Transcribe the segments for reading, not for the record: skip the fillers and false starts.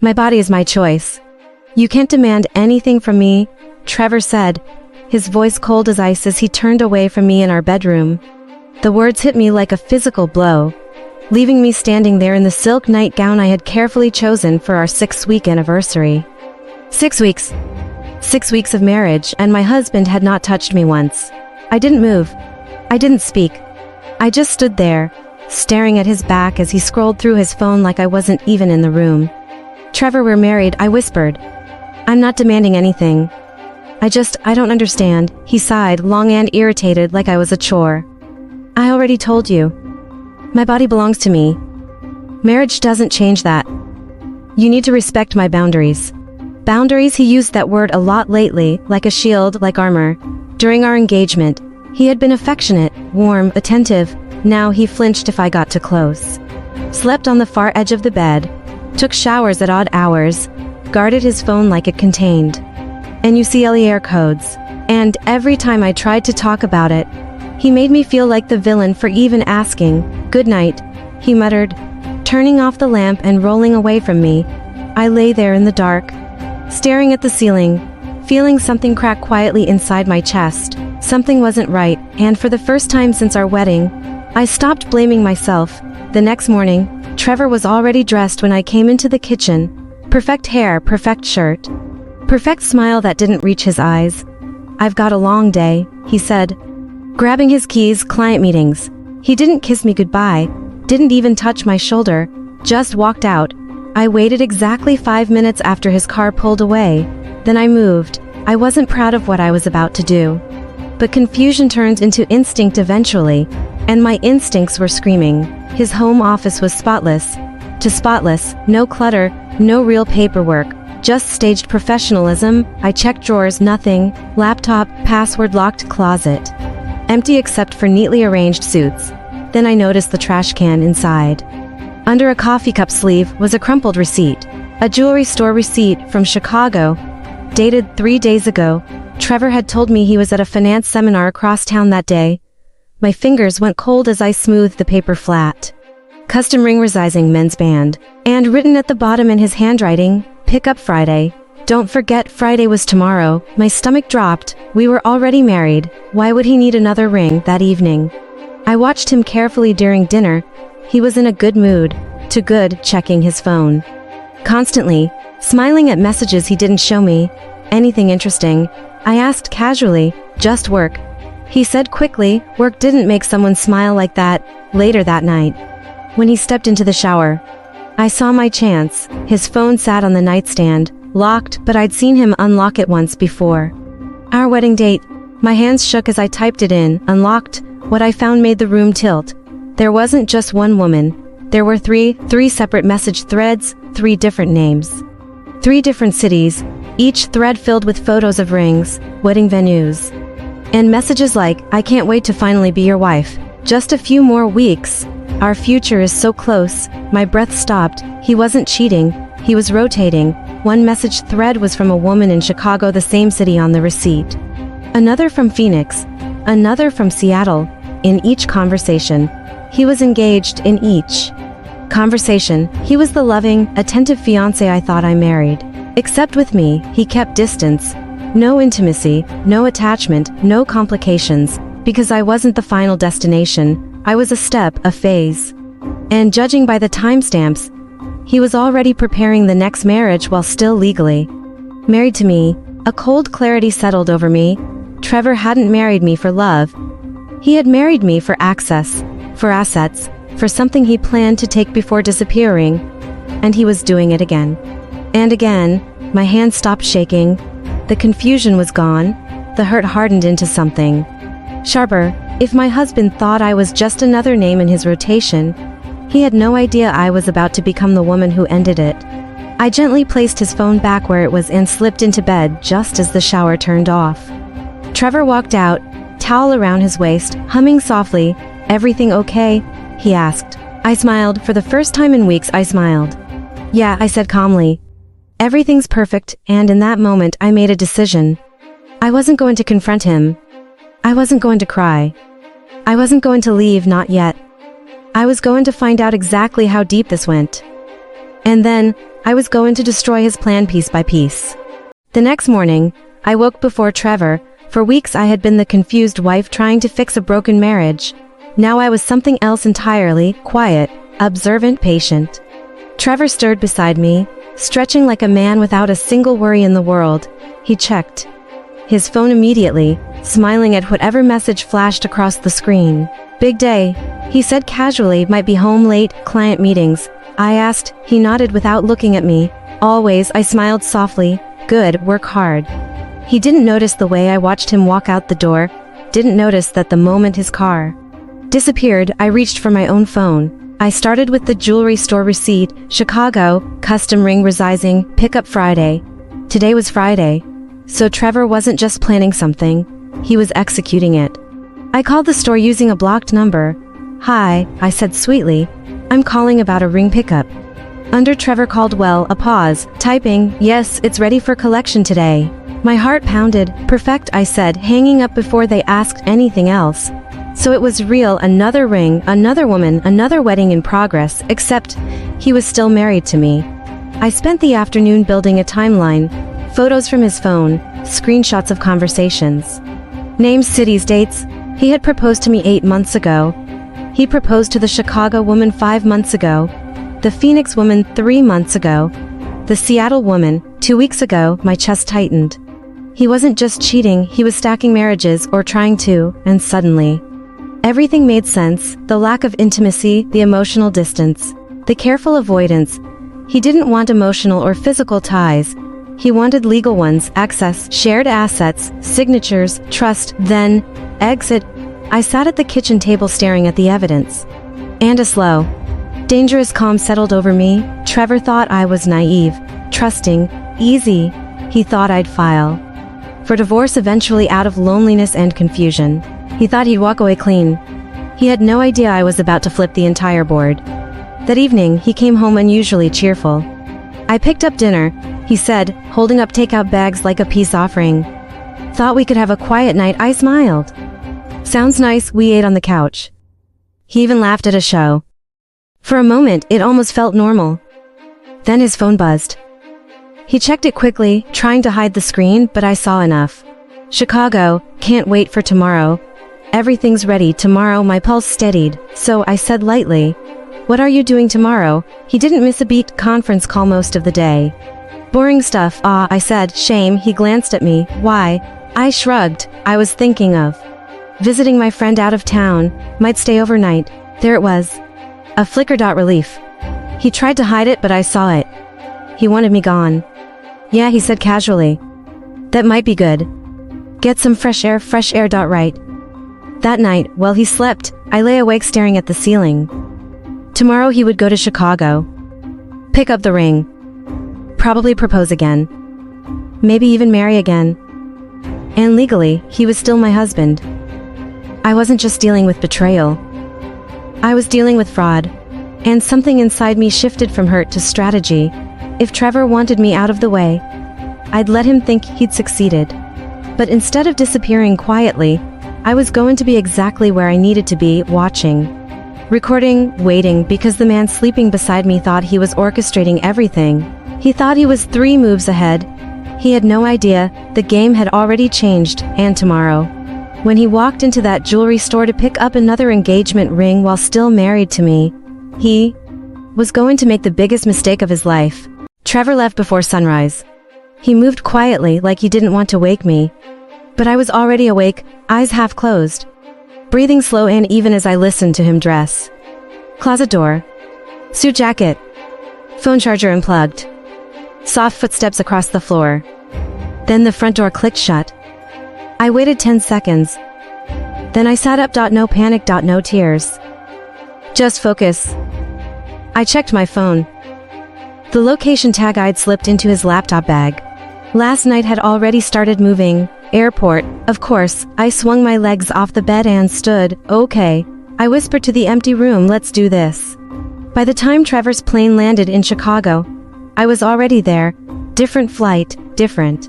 My body is my choice. You can't demand anything from me, Trevor said, his voice cold as ice as he turned away from me in our bedroom. The words hit me like a physical blow, leaving me standing there in the silk nightgown I had carefully chosen for our 6-week anniversary. 6 weeks. 6 weeks of marriage, and my husband had not touched me once. I didn't move. I didn't speak. I just stood there, staring at his back as he scrolled through his phone like I wasn't even in the room. Trevor, we're married, I whispered. I'm not demanding anything. I don't understand, he sighed, long and irritated like I was a chore. I already told you. My body belongs to me. Marriage doesn't change that. You need to respect my boundaries. Boundaries, he used that word a lot lately, like a shield, like armor. During our engagement, he had been affectionate, warm, attentive. Now he flinched if I got too close. Slept on the far edge of the bed, took showers at odd hours, guarded his phone like it contained NUCLER codes, and every time I tried to talk about it, he made me feel like the villain for even asking. Good night, he muttered, turning off the lamp and rolling away from me. I lay there in the dark, staring at the ceiling, feeling something crack quietly inside my chest. Something wasn't right, and for the first time since our wedding, I stopped blaming myself. The next morning, Trevor was already dressed when I came into the kitchen. Perfect hair, perfect shirt, perfect smile that didn't reach his eyes. I've got a long day, he said, grabbing his keys, client meetings. He didn't kiss me goodbye, didn't even touch my shoulder, just walked out. I waited exactly 5 minutes after his car pulled away. Then I moved. I wasn't proud of what I was about to do. But confusion turned into instinct eventually, and my instincts were screaming. His home office was spotless. To spotless, no clutter, no real paperwork, just staged professionalism. I checked drawers, nothing. Laptop, password locked, closet empty except for neatly arranged suits. Then I noticed the trash can inside. Under a coffee cup sleeve was a crumpled receipt, a jewelry store receipt from Chicago, dated 3 days ago. Trevor had told me he was at a finance seminar across town that day. My fingers went cold as I smoothed the paper flat. Custom ring resizing men's band, and written at the bottom in his handwriting, pick up Friday. Don't forget Friday was tomorrow. My stomach dropped. We were already married. Why would he need another ring that evening? I watched him carefully during dinner. He was in a good mood, too good, checking his phone constantly, smiling at messages he didn't show me. Anything interesting? I asked casually. Just work. He said quickly. Work didn't make someone smile like that. Later that night, when he stepped into the shower, I saw my chance. His phone sat on the nightstand, locked, but I'd seen him unlock it once before. Our wedding date. My hands shook as I typed it in. Unlocked. What I found made the room tilt. There wasn't just one woman. There were three separate message threads, 3 different names, 3 different cities, each thread filled with photos of rings, wedding venues, and messages like, I can't wait to finally be your wife. Just a few more weeks. Our future is so close. My breath stopped. He wasn't cheating. He was rotating. One message thread was from a woman in Chicago, the same city on the receipt. Another from Phoenix. Another from Seattle. In each conversation, he was engaged. In each conversation, he was the loving, attentive fiancé I thought I married. Except with me, he kept distance. No intimacy, no attachment, no complications. Because I wasn't the final destination. I was a step, a phase. And judging by the timestamps, he was already preparing the next marriage while still legally married to me. A cold clarity settled over me. Trevor hadn't married me for love. He had married me for access, for assets, for something he planned to take before disappearing. And he was doing it again. And again. My hands stopped shaking. The confusion was gone. The hurt hardened into something sharper. If my husband thought I was just another name in his rotation, he had no idea I was about to become the woman who ended it. I gently placed his phone back where it was and slipped into bed just as the shower turned off. Trevor walked out, towel around his waist, humming softly. Everything okay? He asked. I smiled. For the first time in weeks, I smiled. Yeah, I said calmly. Everything's perfect, and in that moment I made a decision. I wasn't going to confront him. I wasn't going to cry. I wasn't going to leave, not yet. I was going to find out exactly how deep this went. And then, I was going to destroy his plan piece by piece. The next morning, I woke before Trevor. For weeks I had been the confused wife trying to fix a broken marriage. Now I was something else entirely, quiet, observant, patient. Trevor stirred beside me, stretching like a man without a single worry in the world. He checked his phone immediately, smiling at whatever message flashed across the screen. "Big day," he said casually. "Might be home late, client meetings." I asked. He nodded without looking at me. "Always," I smiled softly. "Good, work hard." He didn't notice the way I watched him walk out the door, didn't notice that the moment his car disappeared, I reached for my own phone. I started with the jewelry store receipt, Chicago, custom ring resizing, pickup Friday. Today was Friday. So Trevor wasn't just planning something, he was executing it. I called the store using a blocked number. "Hi," I said sweetly. "I'm calling about a ring pickup." Under Trevor Caldwell, a pause, typing, "Yes, it's ready for collection today." My heart pounded. "Perfect," I said, hanging up before they asked anything else. So it was real, another ring, another woman, another wedding in progress, except he was still married to me. I spent the afternoon building a timeline, photos from his phone, screenshots of conversations. Names, cities, dates. He had proposed to me 8 months ago. He proposed to the Chicago woman 5 months ago. The Phoenix woman 3 months ago. The Seattle woman 2 weeks ago. My chest tightened. He wasn't just cheating, he was stacking marriages, or trying to, and suddenly everything made sense. The lack of intimacy, the emotional distance, the careful avoidance. He didn't want emotional or physical ties. He wanted legal ones, access, shared assets, signatures, trust, then exit. I sat at the kitchen table staring at the evidence. And a slow, dangerous calm settled over me. Trevor thought I was naive, trusting, easy. He thought I'd file for divorce eventually out of loneliness and confusion. He thought he'd walk away clean. He had no idea I was about to flip the entire board. That evening, he came home unusually cheerful. "I picked up dinner," he said, holding up takeout bags like a peace offering. "Thought we could have a quiet night." I smiled. "Sounds nice." We ate on the couch. He even laughed at a show. For a moment, it almost felt normal. Then his phone buzzed. He checked it quickly, trying to hide the screen, but I saw enough. "Chicago, can't wait for tomorrow. Everything's ready tomorrow." My pulse steadied, so I said lightly, "What are you doing tomorrow?" He didn't miss a beat. Conference call most of the day. "Boring stuff." "Ah," I said. "Shame." He glanced at me. "Why?" I shrugged. "I was thinking of visiting my friend out of town. Might stay overnight." There it was. A flicker. Relief. He tried to hide it, but I saw it. He wanted me gone. "Yeah," he said casually. "That might be good. Get some fresh air." Right. That night, while he slept, I lay awake staring at the ceiling. Tomorrow he would go to Chicago. Pick up the ring. Probably propose again. Maybe even marry again. And legally, he was still my husband. I wasn't just dealing with betrayal. I was dealing with fraud. And something inside me shifted from hurt to strategy. If Trevor wanted me out of the way, I'd let him think he'd succeeded. But instead of disappearing quietly, I was going to be exactly where I needed to be, watching. Recording, waiting, because the man sleeping beside me thought he was orchestrating everything. He thought he was 3 moves ahead. He had no idea, the game had already changed, and tomorrow, when he walked into that jewelry store to pick up another engagement ring while still married to me, he was going to make the biggest mistake of his life. Trevor left before sunrise. He moved quietly, like he didn't want to wake me. But I was already awake, eyes half closed, breathing slow and even as I listened to him dress. Closet door. Suit jacket. Phone charger unplugged. Soft footsteps across the floor. Then the front door clicked shut. I waited 10 seconds. Then I sat up. No panic. No tears. Just focus. I checked my phone. The location tag I'd slipped into his laptop bag. Last night had already started moving. Airport, of course. I swung my legs off the bed and stood. "Okay." I whispered to the empty room, "Let's do this." By the time Trevor's plane landed in Chicago, I was already there. Different flight, different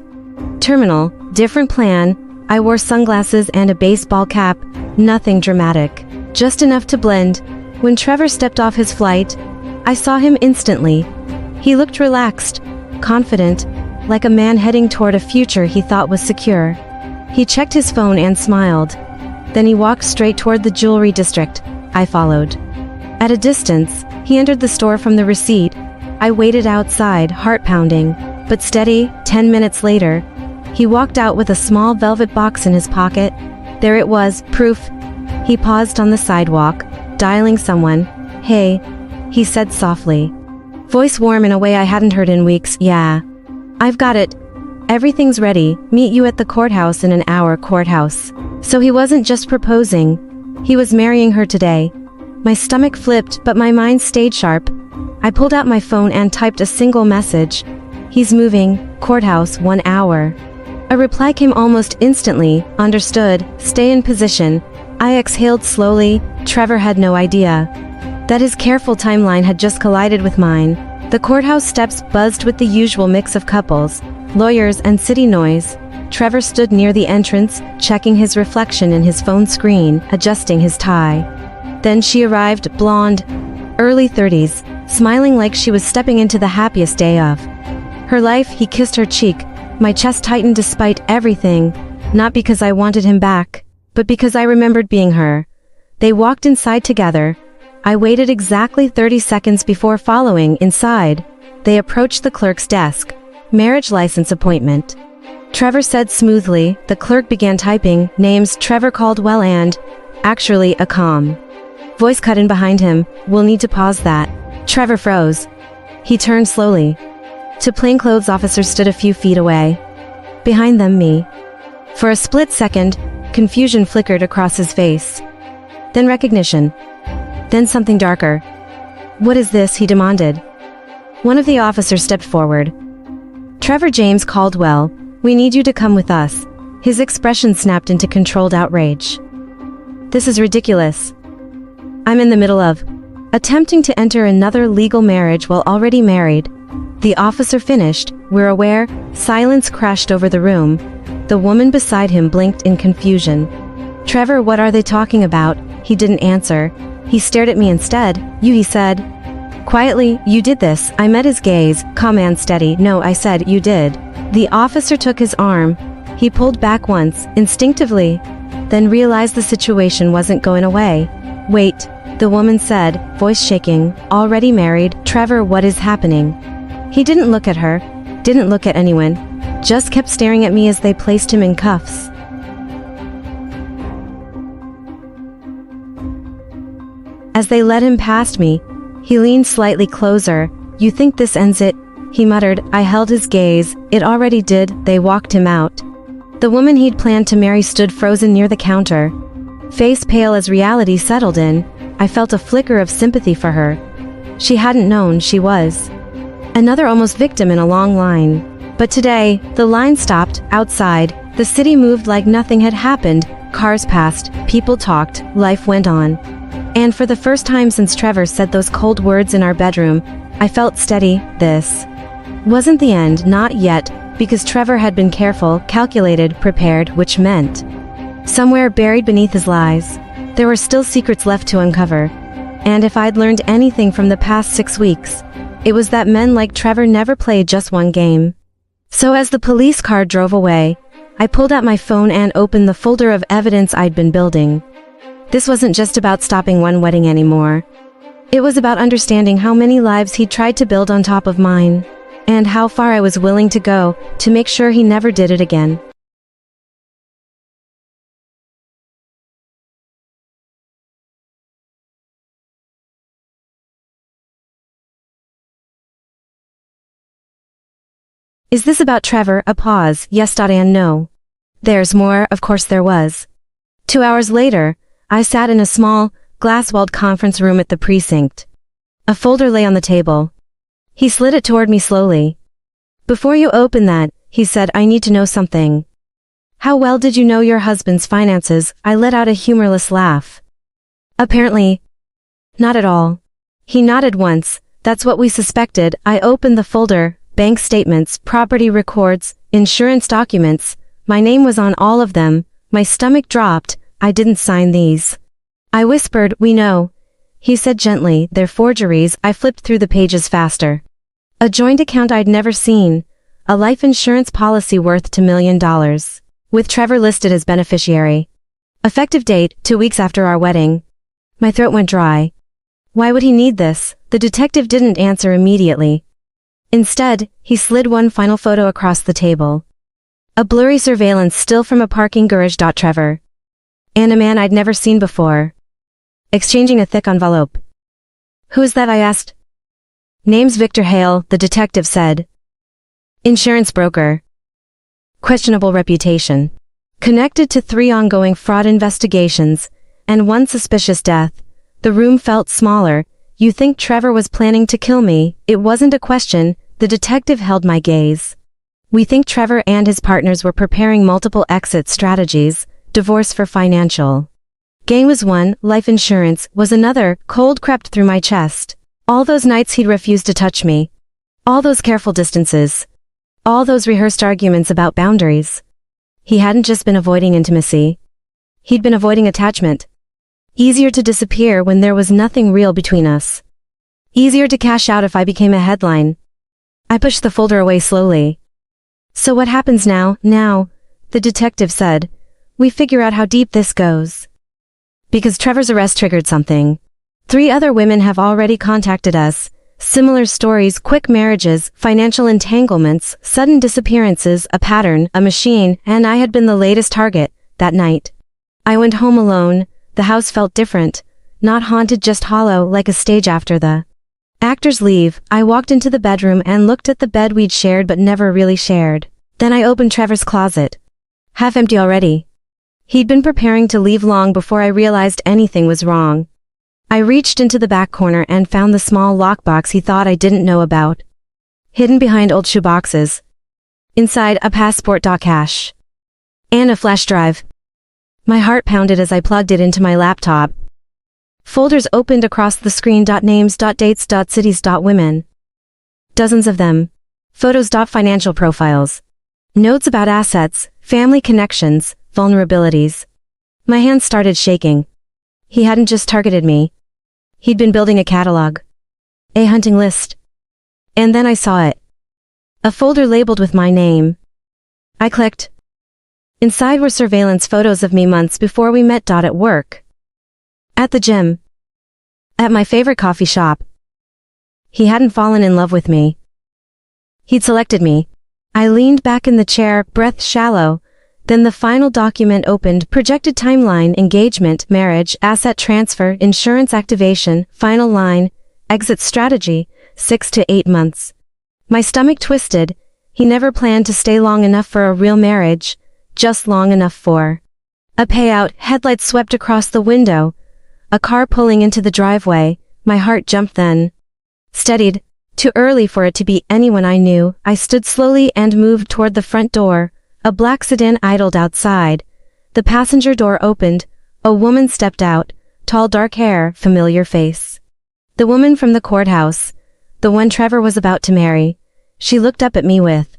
terminal, different plan. I wore sunglasses and a baseball cap. Nothing dramatic. Just enough to blend. When Trevor stepped off his flight, I saw him instantly. He looked relaxed, confident, like a man heading toward a future he thought was secure. He checked his phone and smiled. Then he walked straight toward the jewelry district. I followed. At a distance, he entered the store from the receipt. I waited outside, heart pounding, but steady. 10 minutes later, he walked out with a small velvet box in his pocket. There it was, proof. He paused on the sidewalk, dialing someone. "Hey," he said softly. Voice warm in a way I hadn't heard in weeks. "Yeah. I've got it. Everything's ready. Meet you at the courthouse in an hour." Courthouse. So he wasn't just proposing. He was marrying her today. My stomach flipped, but my mind stayed sharp. I pulled out my phone and typed a single message. "He's moving. Courthouse, 1 hour." A reply came almost instantly. "Understood. Stay in position." I exhaled slowly. Trevor had no idea that his careful timeline had just collided with mine. The courthouse steps buzzed with the usual mix of couples, lawyers, and city noise. Trevor stood near the entrance, checking his reflection in his phone screen, adjusting his tie. Then she arrived, blonde, early 30s, smiling like she was stepping into the happiest day of her life. He kissed her cheek. My chest tightened despite everything, not because I wanted him back, but because I remembered being her. They walked inside together. I waited exactly 30 seconds before following inside. They approached the clerk's desk. "Marriage license appointment," Trevor said smoothly. The clerk began typing, names Trevor Caldwell and, actually, a calm voice cut in behind him. "We'll need to pause that." Trevor froze. He turned slowly. Two plainclothes officers stood a few feet away. Behind them, me. For a split second, confusion flickered across his face. Then recognition. Then something darker. "What is this?" he demanded. One of the officers stepped forward. "Trevor James Caldwell, we need you to come with us." His expression snapped into controlled outrage. "This is ridiculous. I'm in the middle of attempting to enter another legal marriage while already married." The officer finished. "We're aware." Silence crashed over the room. The woman beside him blinked in confusion. "Trevor, what are they talking about?" He didn't answer. He stared at me instead. "You," he said. Quietly, "You did this." I met his gaze, calm and steady. "No," I said, "you did." The officer took his arm. He pulled back once, instinctively, then realized the situation wasn't going away. "Wait," the woman said, voice shaking. "Already married? Trevor, what is happening?" He didn't look at her, didn't look at anyone, just kept staring at me as they placed him in cuffs. As they led him past me, he leaned slightly closer. "You think this ends it?" he muttered. I held his gaze. It already did. They walked him out. The woman he'd planned to marry stood frozen near the counter. Face pale as reality settled in, I felt a flicker of sympathy for her. She hadn't known she was another almost victim in a long line. But today, the line stopped. Outside, the city moved like nothing had happened. Cars passed, people talked, life went on. And for the first time since Trevor said those cold words in our bedroom, I felt steady. This wasn't the end, not yet, because Trevor had been careful, calculated, prepared, which meant somewhere buried beneath his lies, there were still secrets left to uncover. And if I'd learned anything from the past 6 weeks, it was that men like Trevor never played just one game. So as the police car drove away, I pulled out my phone and opened the folder of evidence I'd been building. This wasn't just about stopping one wedding anymore. It was about understanding how many lives he'd tried to build on top of mine, and how far I was willing to go to make sure he never did it again. Is this about Trevor? A pause. Yes. And no. There's more. Of course there was. 2 hours later, I sat in a small, glass-walled conference room at the precinct. A folder lay on the table. He slid it toward me slowly. "Before you open that," he said, "I need to know something." "How well did you know your husband's finances?" I let out a humorless laugh. "Apparently, not at all." He nodded once. "That's what we suspected." I opened the folder. Bank statements, property records, insurance documents. My name was on all of them. My stomach dropped. "I didn't sign these." I whispered. "We know." He said gently, "They're forgeries." I flipped through the pages faster. A joint account I'd never seen. A life insurance policy worth $2 million. With Trevor listed as beneficiary. Effective date, 2 weeks after our wedding. My throat went dry. Why would he need this? The detective didn't answer immediately. Instead, he slid one final photo across the table. A blurry surveillance still from a parking garage. Trevor. And a man I'd never seen before. Exchanging a thick envelope. Who is that? I asked. Name's Victor Hale, the detective said. Insurance broker. Questionable reputation. Connected to 3 ongoing fraud investigations, and 1 suspicious death. The room felt smaller. You think Trevor was planning to kill me? It wasn't a question. The detective held my gaze. We think Trevor and his partners were preparing multiple exit strategies. Divorce for financial gain was one, life insurance was another. Cold crept through my chest. All those nights he'd refused to touch me. All those careful distances. All those rehearsed arguments about boundaries. He hadn't just been avoiding intimacy. He'd been avoiding attachment. Easier to disappear when there was nothing real between us. Easier to cash out if I became a headline. I pushed the folder away slowly. So what happens now? Now, the detective said. We figure out how deep this goes. Because Trevor's arrest triggered something. 3 other women have already contacted us. Similar stories, quick marriages, financial entanglements, sudden disappearances, a pattern, a machine, and I had been the latest target. That night, I went home alone. The house felt different. Not haunted, just hollow, like a stage after the actors leave. I walked into the bedroom and looked at the bed we'd shared but never really shared. Then I opened Trevor's closet. Half empty already. He'd been preparing to leave long before I realized anything was wrong. I reached into the back corner and found the small lockbox he thought I didn't know about. Hidden behind old shoeboxes. Inside, a passport, cash. And a flash drive. My heart pounded as I plugged it into my laptop. Folders opened across the screen. Names, dates, cities, women. Dozens of them. Photos, financial profiles. Notes about assets, family connections, vulnerabilities. My hands started shaking. He hadn't just targeted me. He'd been building a catalog. A hunting list. And then I saw it. A folder labeled with my name. I clicked. Inside were surveillance photos of me months before we met. At work. At the gym. At my favorite coffee shop. He hadn't fallen in love with me. He'd selected me. I leaned back in the chair, breath shallow. Then the final document opened. Projected timeline, engagement, marriage, asset transfer, insurance activation, final line, exit strategy, 6 to 8 months. My stomach twisted. He never planned to stay long enough for a real marriage, just long enough for a payout. Headlights swept across the window. A car pulling into the driveway. My heart jumped, then steadied. Too early for it to be anyone I knew. I stood slowly and moved toward the front door. A black sedan idled outside. The passenger door opened. A woman stepped out. Tall, dark hair, familiar face. The woman from the courthouse. The one Trevor was about to marry. She looked up at me with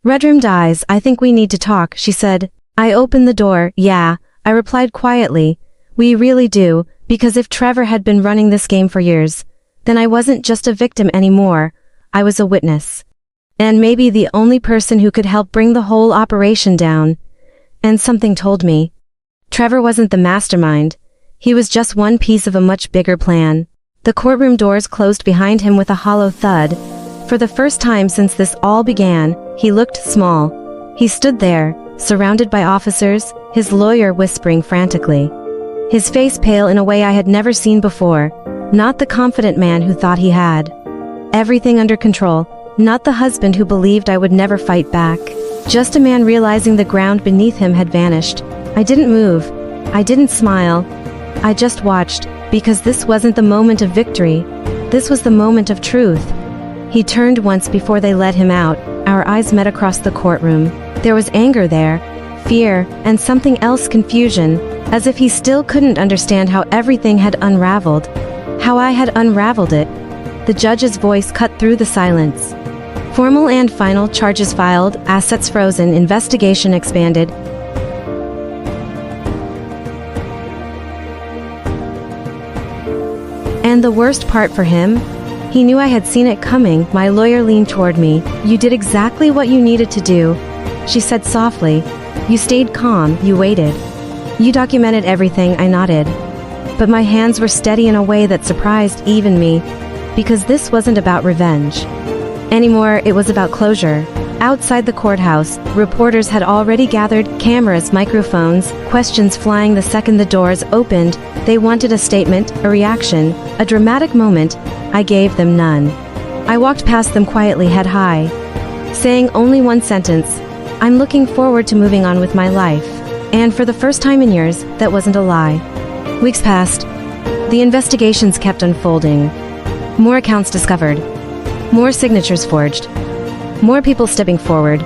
red-rimmed eyes. I think we need to talk, she said. I opened the door. Yeah, I replied quietly. We really do, because if Trevor had been running this game for years, then I wasn't just a victim anymore. I was a witness. And maybe the only person who could help bring the whole operation down. And something told me. Trevor wasn't the mastermind. He was just one piece of a much bigger plan. The courtroom doors closed behind him with a hollow thud. For the first time since this all began, he looked small. He stood there, surrounded by officers, his lawyer whispering frantically. His face pale in a way I had never seen before. Not the confident man who thought he had everything under control. Not the husband who believed I would never fight back. Just a man realizing the ground beneath him had vanished. I didn't move. I didn't smile. I just watched, because this wasn't the moment of victory. This was the moment of truth. He turned once before they let him out. Our eyes met across the courtroom. There was anger there, fear, and something else, confusion, as if he still couldn't understand how everything had unraveled. How I had unraveled it. The judge's voice cut through the silence. Formal and final, charges filed, assets frozen, investigation expanded. And the worst part for him? He knew I had seen it coming. My lawyer leaned toward me. "You did exactly what you needed to do," she said softly. "You stayed calm, you waited. You documented everything." I nodded. But my hands were steady in a way that surprised even me, because this wasn't about revenge anymore, it was about closure. Outside the courthouse, reporters had already gathered, cameras, microphones, questions flying the second the doors opened. They wanted a statement, a reaction, a dramatic moment. I gave them none. I walked past them quietly, head high, saying only one sentence: "I'm looking forward to moving on with my life." And for the first time in years, that wasn't a lie. Weeks passed. The investigations kept unfolding. More accounts discovered. More signatures forged. More people stepping forward.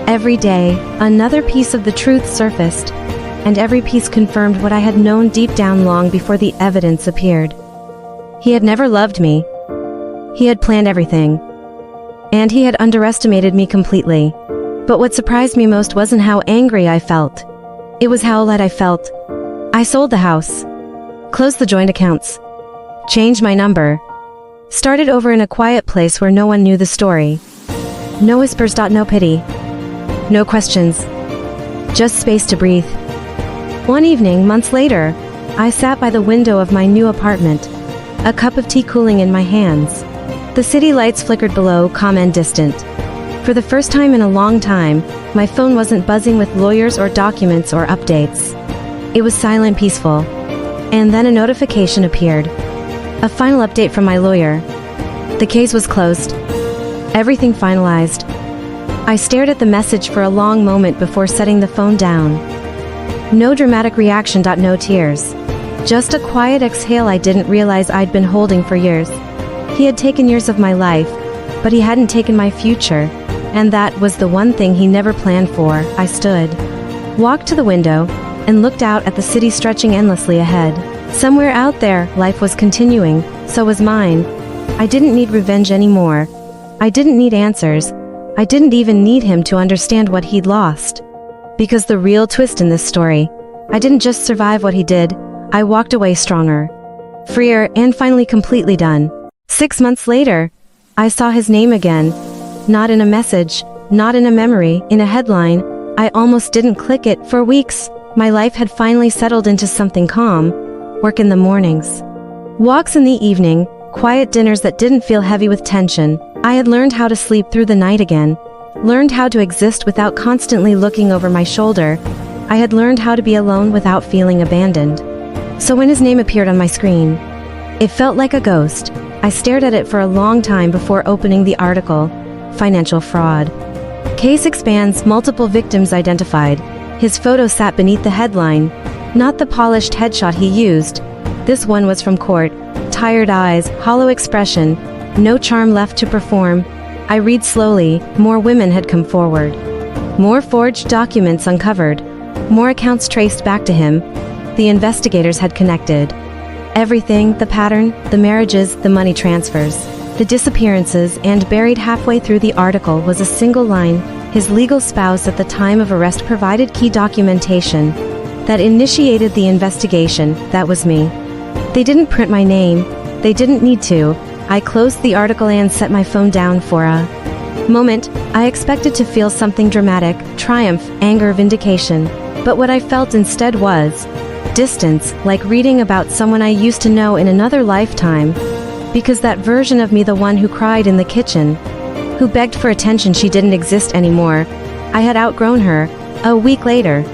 Every day, another piece of the truth surfaced, and every piece confirmed what I had known deep down long before the evidence appeared. He had never loved me. He had planned everything. And he had underestimated me completely. But what surprised me most wasn't how angry I felt. It was how light I felt. I sold the house. Closed the joint accounts. Changed my number. Started over in a quiet place where no one knew the story. No whispers, no pity. No questions. Just space to breathe. One evening, months later, I sat by the window of my new apartment, a cup of tea cooling in my hands. The city lights flickered below, calm and distant. For the first time in a long time, my phone wasn't buzzing with lawyers or documents or updates. It was silent, peaceful. And then a notification appeared. A final update from my lawyer. The case was closed. Everything finalized. I stared at the message for a long moment before setting the phone down. No dramatic reaction, no tears. Just a quiet exhale I didn't realize I'd been holding for years. He had taken years of my life, but he hadn't taken my future, and that was the one thing he never planned for. I stood, walked to the window, and looked out at the city stretching endlessly ahead. Somewhere out there, life was continuing, so was mine. I didn't need revenge anymore. I didn't need answers. I didn't even need him to understand what he'd lost. Because the real twist in this story, I didn't just survive what he did, I walked away stronger, freer, and finally completely done. 6 months later, I saw his name again. Not in a message, not in a memory, in a headline. I almost didn't click it. For weeks, my life had finally settled into something calm. Work in the mornings, walks in the evening, quiet dinners that didn't feel heavy with tension. I had learned how to sleep through the night again, learned how to exist without constantly looking over my shoulder. I had learned how to be alone without feeling abandoned. So when his name appeared on my screen, it felt like a ghost. I stared at it for a long time before opening the article. Financial fraud. Case expands, multiple victims identified. His photo sat beneath the headline, not the polished headshot he used. This one was from court. Tired eyes, hollow expression, no charm left to perform. I read slowly. More women had come forward. More forged documents uncovered. More accounts traced back to him. The investigators had connected. Everything, the pattern, the marriages, the money transfers, the disappearances, and buried halfway through the article was a single line. His legal spouse at the time of arrest provided key documentation that initiated the investigation. That was me. They didn't print my name. They didn't need to. I closed the article and set my phone down for a moment. I expected to feel something dramatic, triumph, anger, vindication. But what I felt instead was distance, like reading about someone I used to know in another lifetime. Because that version of me, the one who cried in the kitchen, who begged for attention, she didn't exist anymore. I had outgrown her. A week later,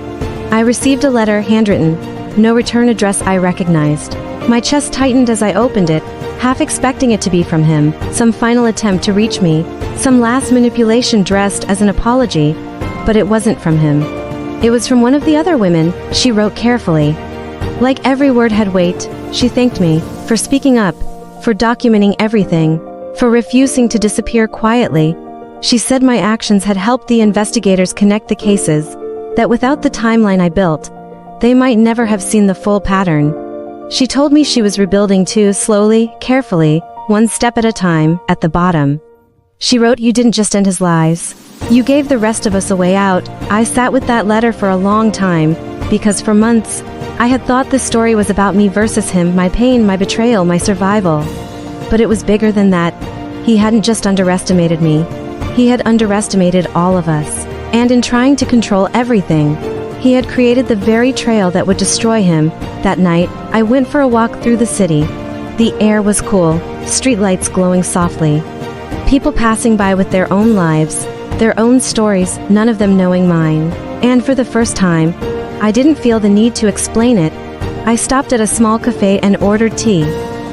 I received a letter, handwritten, no return address. I recognized. My chest tightened as I opened it, half expecting it to be from him, some final attempt to reach me, some last manipulation dressed as an apology. But it wasn't from him. It was from one of the other women. She wrote carefully. Like every word had weight. She thanked me for speaking up, for documenting everything, for refusing to disappear quietly. She said my actions had helped the investigators connect the cases, that without the timeline I built, they might never have seen the full pattern. She told me she was rebuilding too, slowly, carefully, one step at a time. At the bottom, she wrote, "You didn't just end his lives. You gave the rest of us a way out." I sat with that letter for a long time, because for months, I had thought the story was about me versus him, my pain, my betrayal, my survival. But it was bigger than that. He hadn't just underestimated me. He had underestimated all of us. And in trying to control everything, he had created the very trail that would destroy him. That night, I went for a walk through the city. The air was cool, streetlights glowing softly. People passing by with their own lives, their own stories, none of them knowing mine. And for the first time, I didn't feel the need to explain it. I stopped at a small cafe and ordered tea,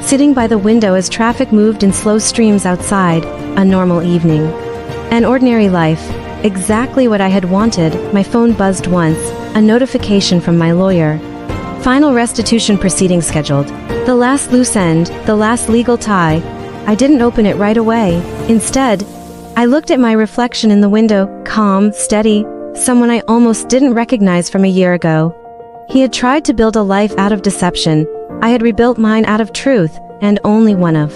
sitting by the window as traffic moved in slow streams outside. A normal evening. An ordinary life. Exactly what I had wanted. My phone buzzed once, a notification from my lawyer. Final restitution proceedings scheduled. The last loose end, the last legal tie. I didn't open it right away. Instead, I looked at my reflection in the window, calm, steady, someone I almost didn't recognize from a year ago. He had tried to build a life out of deception. I had rebuilt mine out of truth, and only one of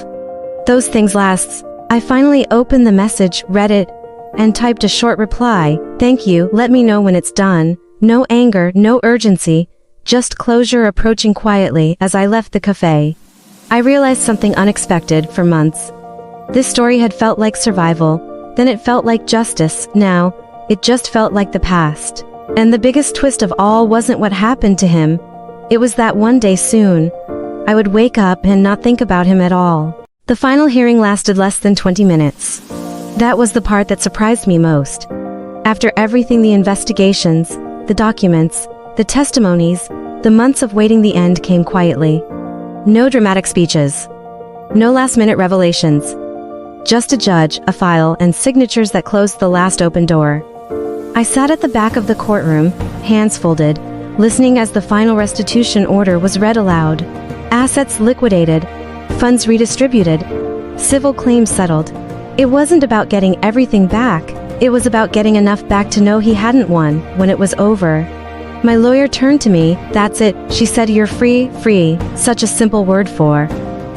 those things lasts. I finally opened the message, read it, and typed a short reply. Thank you, let me know when it's done. No anger, no urgency, just closure approaching quietly. As I left the cafe, I realized something unexpected. For months, this story had felt like survival, then it felt like justice, now, it just felt like the past. And the biggest twist of all wasn't what happened to him, it was that one day soon, I would wake up and not think about him at all. The final hearing lasted less than 20 minutes. That was the part that surprised me most. After everything, the investigations, the documents, the testimonies, the months of waiting, the end came quietly. No dramatic speeches. No last-minute revelations. Just a judge, a file, and signatures that closed the last open door. I sat at the back of the courtroom, hands folded, listening as the final restitution order was read aloud. Assets liquidated, funds redistributed, civil claims settled. It wasn't about getting everything back, it was about getting enough back to know he hadn't won. When it was over, my lawyer turned to me. That's it, she said. You're free, free, such a simple word for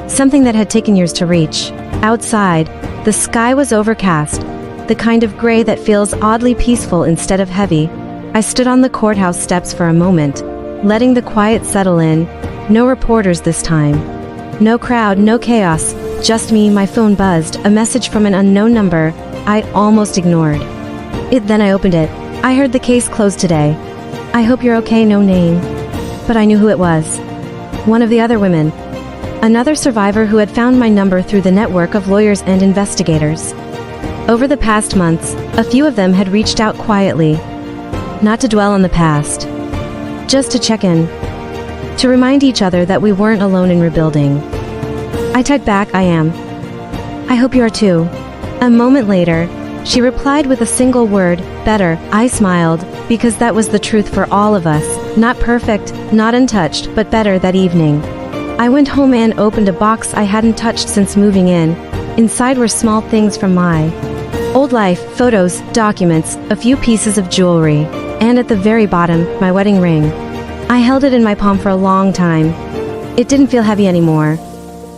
something that had taken years to reach. Outside, the sky was overcast, the kind of gray that feels oddly peaceful instead of heavy. I stood on the courthouse steps for a moment, letting the quiet settle in. No reporters this time. No crowd, no chaos, just me. My phone buzzed, a message from an unknown number I almost ignored it. Then I opened it. I heard the case closed today. I hope you're okay. No name. But I knew who it was. One of the other women. Another survivor who had found my number through the network of lawyers and investigators. Over the past months, a few of them had reached out quietly. Not to dwell on the past. Just to check in. To remind each other that we weren't alone in rebuilding. I typed back, I am. I hope you are too. A moment later, she replied with a single word, better. I smiled, because that was the truth for all of us. Not perfect, not untouched, but better. That evening, I went home and opened a box I hadn't touched since moving in. Inside were small things from my old life, photos, documents, a few pieces of jewelry, and at the very bottom, my wedding ring. I held it in my palm for a long time. It didn't feel heavy anymore.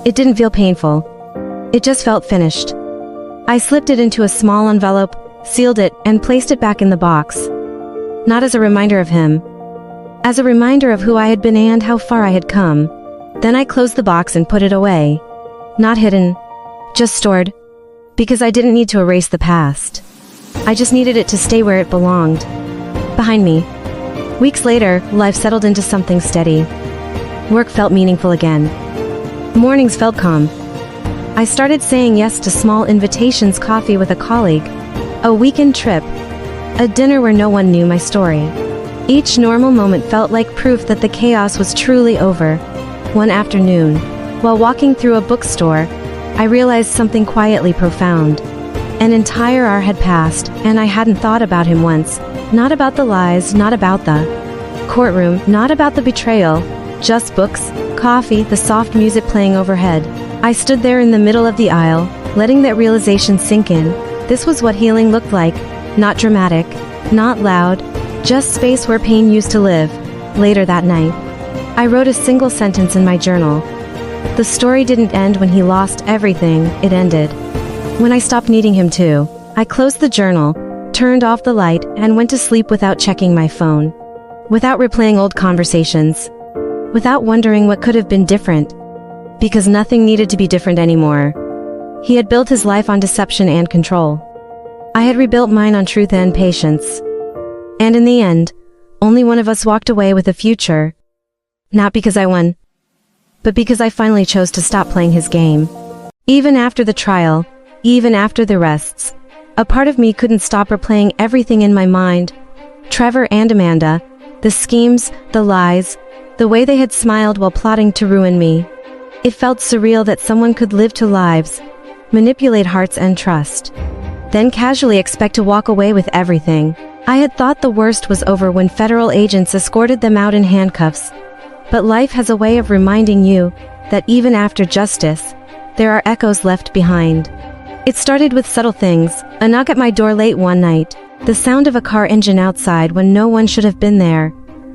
It didn't feel painful. It just felt finished. I slipped it into a small envelope, sealed it, and placed it back in the box. Not as a reminder of him. As a reminder of who I had been and how far I had come. Then I closed the box and put it away. Not hidden. Just stored. Because I didn't need to erase the past. I just needed it to stay where it belonged. Behind me. Weeks later, life settled into something steady. Work felt meaningful again. Mornings felt calm. I started saying yes to small invitations, coffee with a colleague, a weekend trip, a dinner where no one knew my story. Each normal moment felt like proof that the chaos was truly over. One afternoon, while walking through a bookstore, I realized something quietly profound. An entire hour had passed, and I hadn't thought about him once. Not about the lies, not about the courtroom, not about the betrayal, just books, coffee, the soft music playing overhead. I stood there in the middle of the aisle, letting that realization sink in. This was what healing looked like. Not dramatic, not loud, just space where pain used to live. Later that night, I wrote a single sentence in my journal. The story didn't end when he lost everything, it ended when I stopped needing him to. I closed the journal, turned off the light, and went to sleep without checking my phone. Without replaying old conversations. Without wondering what could have been different. because nothing needed to be different anymore. He had built his life on deception and control. I had rebuilt mine on truth and patience. And in the end, only one of us walked away with a future. Not because I won, but because I finally chose to stop playing his game. Even after the trial, even after the arrests, a part of me couldn't stop replaying everything in my mind. Trevor and Amanda, the schemes, the lies, the way they had smiled while plotting to ruin me. It felt surreal that someone could live two lives, manipulate hearts and trust, then casually expect to walk away with everything. I had thought the worst was over when federal agents escorted them out in handcuffs. But life has a way of reminding you that even after justice, there are echoes left behind. It started with subtle things, a knock at my door late one night, the sound of a car engine outside when no one should have been there,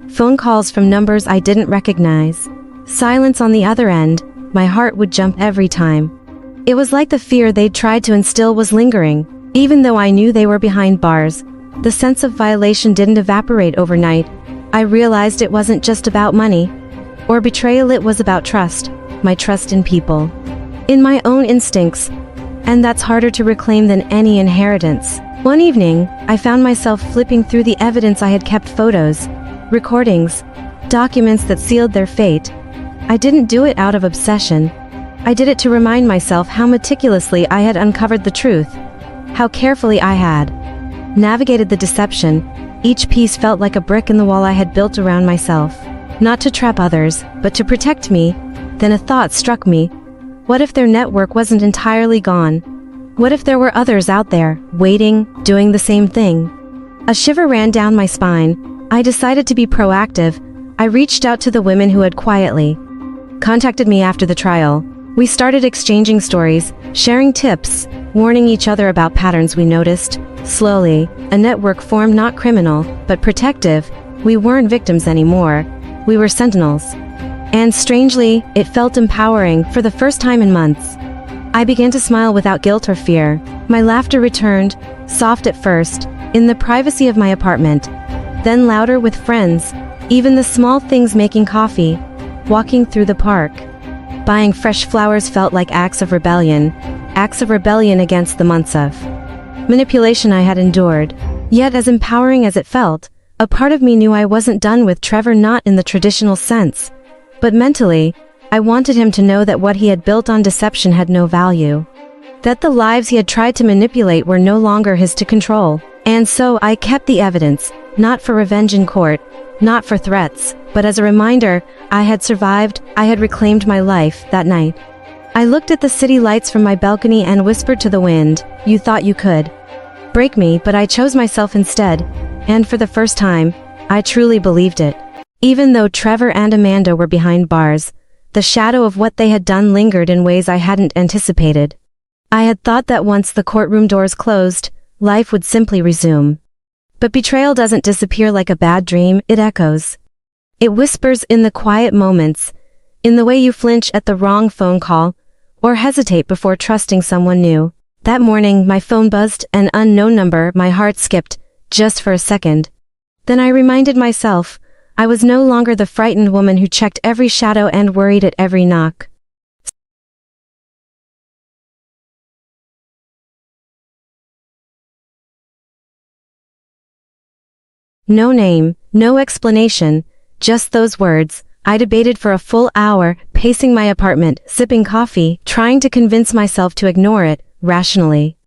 phone calls from numbers I didn't recognize, silence on the other end. My heart would jump every time. It was like the fear they'd tried to instill was lingering. Even though I knew they were behind bars, the sense of violation didn't evaporate overnight. I realized it wasn't just about money or betrayal, it was about trust, my trust in people, in my own instincts, and that's harder to reclaim than any inheritance. One evening, I found myself flipping through the evidence I had kept: photos, recordings, documents that sealed their fate. I didn't do it out of obsession. I did it to remind myself how meticulously I had uncovered the truth, how carefully I had navigated the deception. Each piece felt like a brick in the wall I had built around myself, not to trap others, but to protect me. Then a thought struck me. What if their network wasn't entirely gone? What if there were others out there, waiting, doing the same thing? A shiver ran down my spine. I decided to be proactive. I reached out to the women who had quietly contacted me after the trial. We started exchanging stories, sharing tips, warning each other about patterns we noticed. Slowly, a network formed, not criminal, but protective. We weren't victims anymore. We were sentinels. And strangely, it felt empowering. For the first time in months, I began to smile without guilt or fear. My laughter returned, soft at first, in the privacy of my apartment, then louder with friends. Even the small things: making coffee, walking through the park, buying fresh flowers, felt like acts of rebellion against the months of manipulation I had endured. Yet as empowering as it felt, a part of me knew I wasn't done with Trevor, not in the traditional sense, but mentally. I wanted him to know that what he had built on deception had no value, that the lives he had tried to manipulate were no longer his to control. And so I kept the evidence, not for revenge in court, not for threats, but as a reminder. I had survived, I had reclaimed my life. That night, I looked at the city lights from my balcony and whispered to the wind, "You thought you could break me, but I chose myself instead." And for the first time, I truly believed it. Even though Trevor and Amanda were behind bars, the shadow of what they had done lingered in ways I hadn't anticipated. I had thought that once the courtroom doors closed, life would simply resume. But betrayal doesn't disappear like a bad dream, it echoes. It whispers in the quiet moments, in the way you flinch at the wrong phone call, or hesitate before trusting someone new. That morning, my phone buzzed, an unknown number. My heart skipped, just for a second. Then I reminded myself, I was no longer the frightened woman who checked every shadow and worried at every knock. No name, no explanation, just those words. I debated for a full hour, pacing my apartment, sipping coffee, trying to convince myself to ignore it, rationally.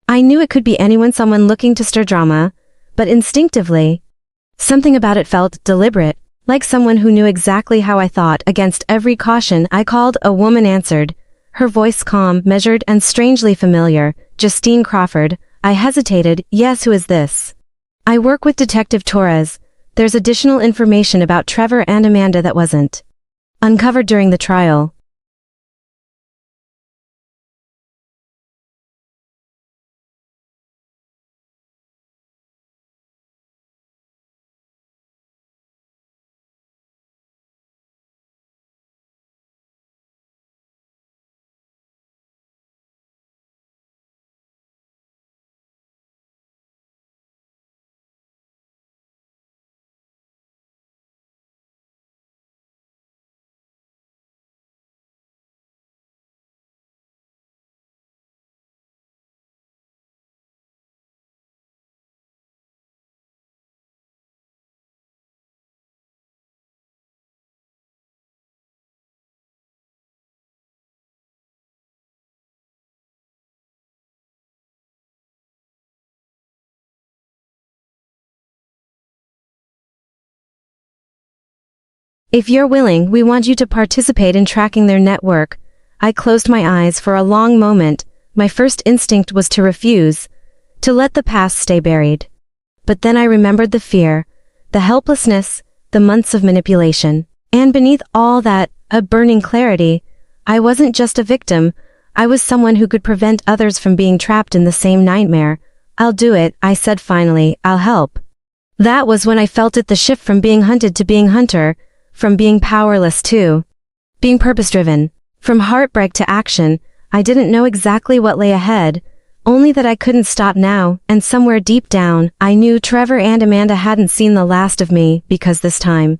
I knew it could be anyone, someone looking to stir drama, but instinctively, something about it felt deliberate, like someone who knew exactly how I thought. Against every caution, I called. A woman answered, her voice calm, measured, and strangely familiar. "Justine Crawford." I hesitated. "Yes, who is this?" "I work with Detective Torres. There's additional information about Trevor and Amanda that wasn't uncovered during the trial." If you're willing, we want you to participate in tracking their network. I closed my eyes for a long moment. My first instinct was to refuse, to let the past stay buried. But then I remembered the fear, the helplessness, the months of manipulation. And beneath all that, a burning clarity. I wasn't just a victim, I was someone who could prevent others from being trapped in the same nightmare. I'll do it, I said finally, I'll help. That was when I felt it, the shift from being hunted to being hunter, from being powerless to being purpose-driven, from heartbreak to action. I didn't know exactly what lay ahead, only that I couldn't stop now, and somewhere deep down, I knew Trevor and Amanda hadn't seen the last of me, because this time,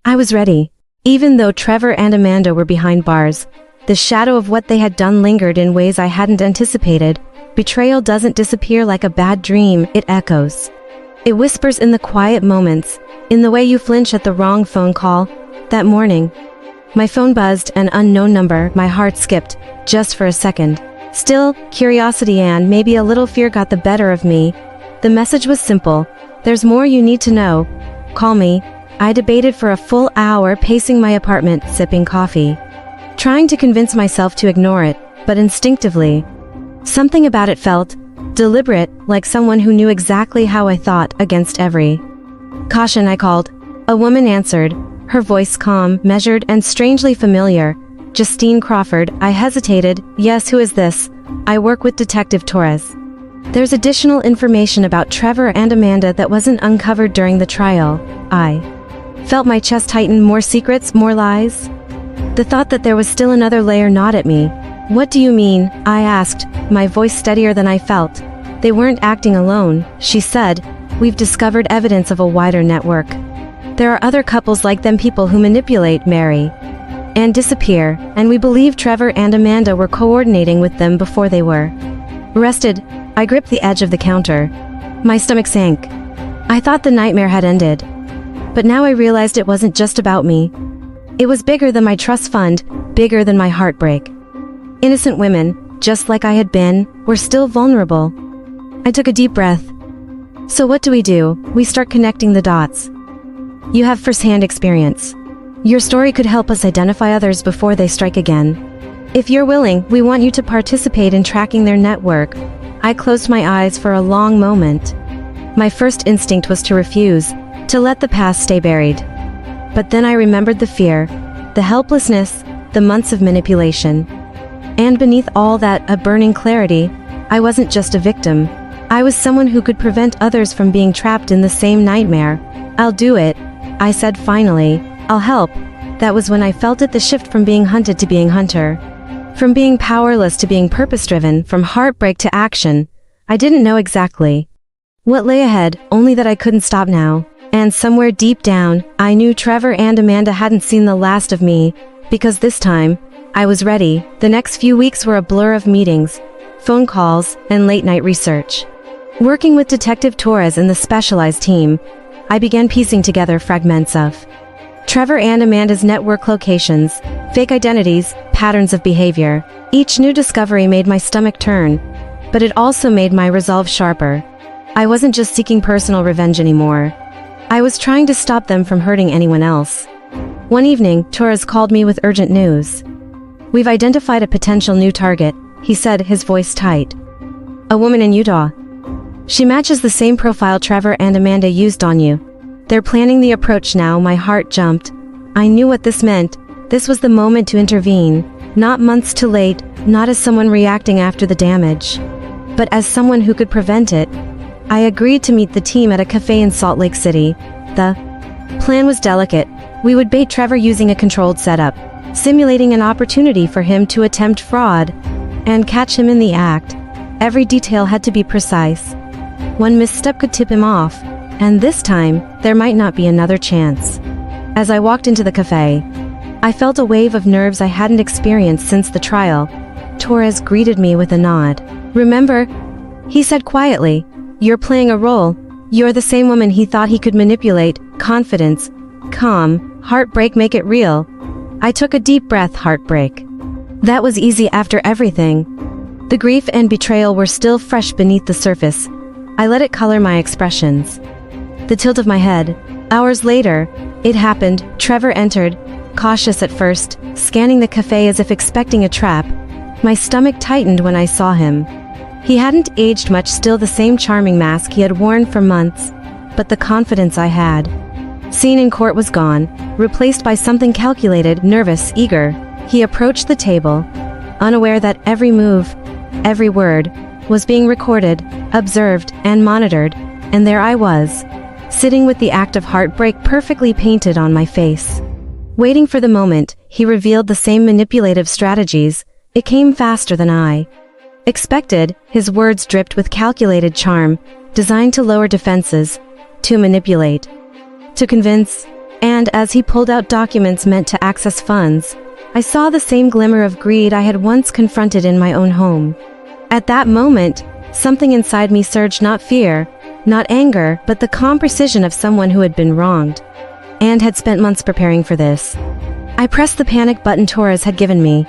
I was ready. Even though Trevor and Amanda were behind bars, the shadow of what they had done lingered in ways I hadn't anticipated. Betrayal doesn't disappear like a bad dream, it echoes. It whispers in the quiet moments, in the way you flinch at the wrong phone call. That morning, my phone buzzed, an unknown number. My heart skipped, just for a second. Still, curiosity and maybe a little fear got the better of me. The message was simple. There's more you need to know. Call me. I debated for a full hour, pacing my apartment, sipping coffee, trying to convince myself to ignore it, but instinctively, something about it felt deliberate, like someone who knew exactly how I thought. Against every caution, I called. A woman answered, her voice calm, measured, and strangely familiar. Justine Crawford. I hesitated. Yes, who is this? I work with Detective Torres. There's additional information about Trevor and Amanda that wasn't uncovered during the trial. I felt my chest tighten. More secrets, more lies? The thought that there was still another layer gnawed at me. What do you mean? I asked, my voice steadier than I felt. They weren't acting alone, she said. We've discovered evidence of a wider network. There are other couples like them, people who manipulate, marry, and disappear, and we believe Trevor and Amanda were coordinating with them before they were arrested. I gripped the edge of the counter. My stomach sank. I thought the nightmare had ended. But now I realized it wasn't just about me. It was bigger than my trust fund, bigger than my heartbreak. Innocent women, just like I had been, were still vulnerable. I took a deep breath. So what do? We start connecting the dots. You have first-hand experience. Your story could help us identify others before they strike again. If you're willing, we want you to participate in tracking their network. I closed my eyes for a long moment. My first instinct was to refuse, to let the past stay buried. But then I remembered the fear, the helplessness, the months of manipulation. And beneath all that, a burning clarity. I wasn't just a victim. I was someone who could prevent others from being trapped in the same nightmare. I'll do it, I said finally. I'll help. That was when I felt it, the shift from being hunted to being hunter. From being powerless to being purpose-driven, from heartbreak to action. I didn't know exactly what lay ahead, only that I couldn't stop now. And somewhere deep down, I knew Trevor and Amanda hadn't seen the last of me, because this time, I was ready. The next few weeks were a blur of meetings, phone calls, and late-night research. Working with Detective Torres and the specialized team, I began piecing together fragments of Trevor and Amanda's network locations, fake identities, patterns of behavior. Each new discovery made my stomach turn, but it also made my resolve sharper. I wasn't just seeking personal revenge anymore. I was trying to stop them from hurting anyone else. One evening, Torres called me with urgent news. We've identified a potential new target, he said, his voice tight. A woman in Utah. She matches the same profile Trevor and Amanda used on you. They're planning the approach now. My heart jumped. I knew what this meant. This was the moment to intervene, not months too late, not as someone reacting after the damage, but as someone who could prevent it. I agreed to meet the team at a cafe in Salt Lake City. The plan was delicate. We would bait Trevor using a controlled setup, simulating an opportunity for him to attempt fraud, and catch him in the act. Every detail had to be precise. One misstep could tip him off, and this time, there might not be another chance. As I walked into the cafe, I felt a wave of nerves I hadn't experienced since the trial. Torres greeted me with a nod. Remember, he said quietly, you're playing a role. You're the same woman he thought he could manipulate. Confidence, calm, heartbreak, make it real. I took a deep breath. Heartbreak. That was easy after everything. The grief and betrayal were still fresh beneath the surface. I let it color my expressions. The tilt of my head. Hours later, It happened. Trevor entered, cautious at first, scanning the cafe as if expecting a trap. My stomach tightened when I saw him. He hadn't aged much, still the same charming mask he had worn for months, but the confidence I had seen in court was gone, replaced by something calculated, nervous, eager. He approached the table, unaware that every move, every word, was being recorded, observed, and monitored, and there I was, sitting with the act of heartbreak perfectly painted on my face. Waiting for the moment, he revealed the same manipulative strategies. It came faster than I expected. His words dripped with calculated charm, designed to lower defenses, to manipulate, to convince, and as he pulled out documents meant to access funds, I saw the same glimmer of greed I had once confronted in my own home. At that moment, something inside me surged, not fear, not anger, but the calm precision of someone who had been wronged, and had spent months preparing for this. I pressed the panic button Torres had given me.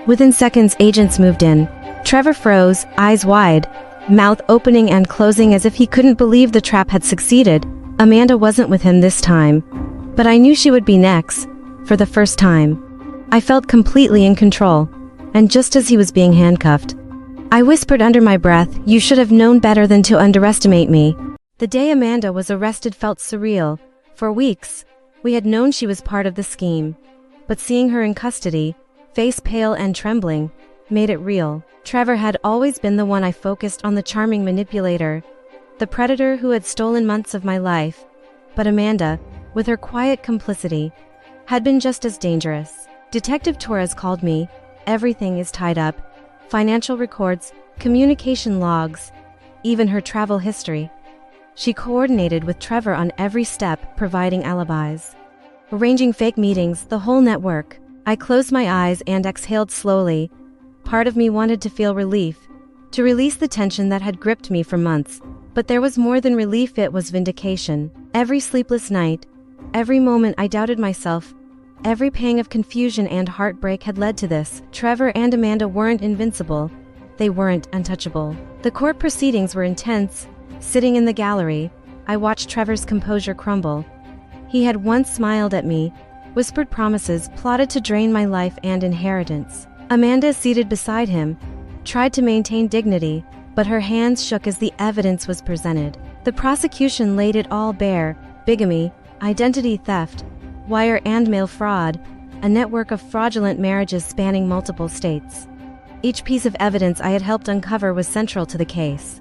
Within seconds, agents moved in. Trevor froze, eyes wide, mouth opening and closing as if he couldn't believe the trap had succeeded. Amanda wasn't with him this time, but I knew she would be next. For the first time, I felt completely in control, and just as he was being handcuffed, I whispered under my breath, "You should have known better than to underestimate me." The day Amanda was arrested felt surreal. For weeks, we had known she was part of the scheme, but seeing her in custody, face pale and trembling, made it real. Trevor had always been the one I focused on, the charming manipulator, the predator who had stolen months of my life. But Amanda, with her quiet complicity, had been just as dangerous. Detective Torres called me. Everything is tied up. Financial records, communication logs, even her travel history. She coordinated with Trevor on every step, providing alibis, arranging fake meetings, the whole network. I closed my eyes and exhaled slowly. Part of me wanted to feel relief, to release the tension that had gripped me for months. But there was more than relief, it was vindication. Every sleepless night, every moment I doubted myself, every pang of confusion and heartbreak had led to this. Trevor and Amanda weren't invincible. They weren't untouchable. The court proceedings were intense. Sitting in the gallery, I watched Trevor's composure crumble. He had once smiled at me, whispered promises, plotted to drain my life and inheritance. Amanda, seated beside him, tried to maintain dignity, but her hands shook as the evidence was presented. The prosecution laid it all bare: bigamy, identity theft, wire and mail fraud, a network of fraudulent marriages spanning multiple states. Each piece of evidence I had helped uncover was central to the case.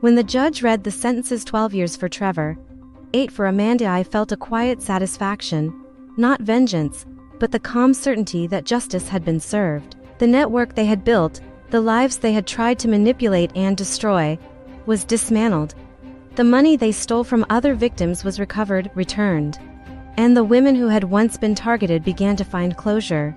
When the judge read the sentences, 12 years for Trevor, 8 for Amanda, I felt a quiet satisfaction. Not vengeance, but the calm certainty that justice had been served. The network they had built, the lives they had tried to manipulate and destroy, was dismantled. The money they stole from other victims was recovered, returned. And the women who had once been targeted began to find closure.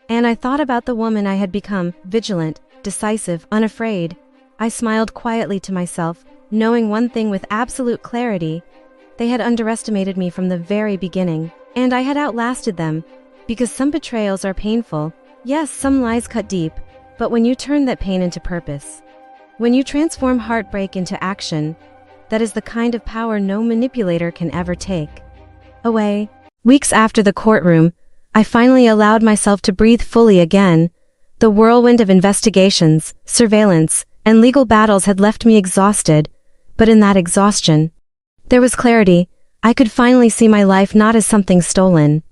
And I thought about the woman I had become, vigilant, decisive, unafraid. I smiled quietly to myself, knowing one thing with absolute clarity: they had underestimated me from the very beginning, and I had outlasted them. Because some betrayals are painful, yes, some lies cut deep, but when you turn that pain into purpose, when you transform heartbreak into action, that is the kind of power no manipulator can ever take away. Weeks after the courtroom, I finally allowed myself to breathe fully again. The whirlwind of investigations, surveillance, and legal battles had left me exhausted, but in that exhaustion, there was clarity. I could finally see my life not as something stolen,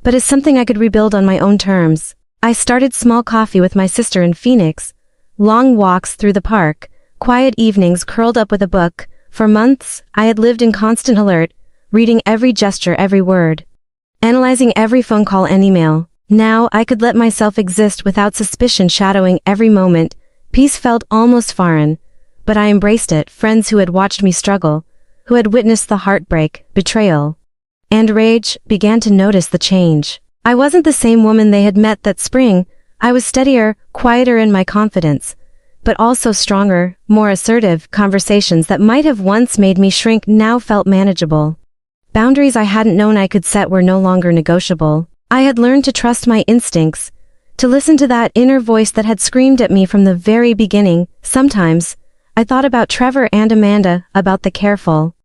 but as something I could rebuild on my own terms. I started small coffee with my sister in Phoenix, long walks through the park, quiet evenings curled up with a book. For months, I had lived in constant alert, reading every gesture, every word, analyzing every phone call and email. Now I could let myself exist without suspicion shadowing every moment. Peace felt almost foreign, but I embraced it, friends who had watched me struggle, who had witnessed the heartbreak, betrayal, and rage, began to notice the change. I wasn't the same woman they had met that spring. I was steadier, quieter in my confidence, but also stronger, more assertive. Conversations that might have once made me shrink now felt manageable. Boundaries I hadn't known I could set were no longer negotiable. I had learned to trust my instincts, to listen to that inner voice that had screamed at me from the very beginning. Sometimes, I thought about Trevor and Amanda, about the careful,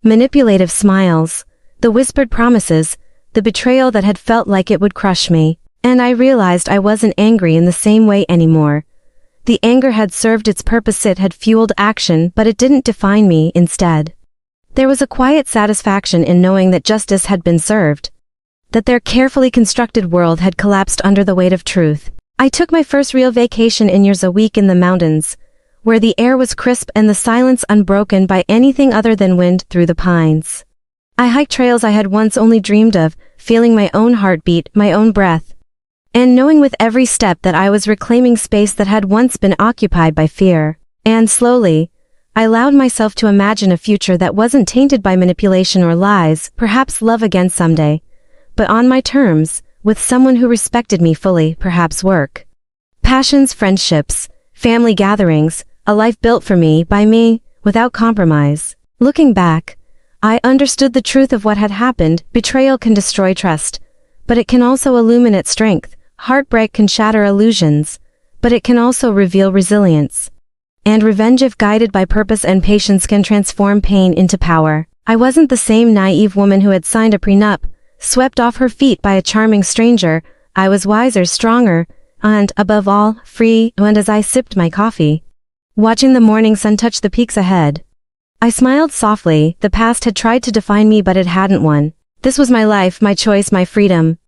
manipulative smiles, the whispered promises, the betrayal that had felt like it would crush me. And I realized I wasn't angry in the same way anymore. The anger had served its purpose, it had fueled action, but it didn't define me. Instead, there was a quiet satisfaction in knowing that justice had been served, that their carefully constructed world had collapsed under the weight of truth. I took my first real vacation in years, a week in the mountains, where the air was crisp and the silence unbroken by anything other than wind through the pines. I hiked trails I had once only dreamed of, feeling my own heartbeat, my own breath, and knowing with every step that I was reclaiming space that had once been occupied by fear. And slowly, I allowed myself to imagine a future that wasn't tainted by manipulation or lies, perhaps love again someday, but on my terms, with someone who respected me fully, perhaps work, passions, friendships, family gatherings, a life built for me, by me, without compromise. Looking back, I understood the truth of what had happened. Betrayal can destroy trust, but it can also illuminate strength. Heartbreak can shatter illusions, but it can also reveal resilience. And revenge, if guided by purpose and patience, can transform pain into power. I wasn't the same naive woman who had signed a prenup, swept off her feet by a charming stranger. I was wiser, stronger, and, above all, free. And as I sipped my coffee, watching the morning sun touch the peaks ahead, I smiled softly. The past had tried to define me, but it hadn't won. This was my life, my choice, my freedom.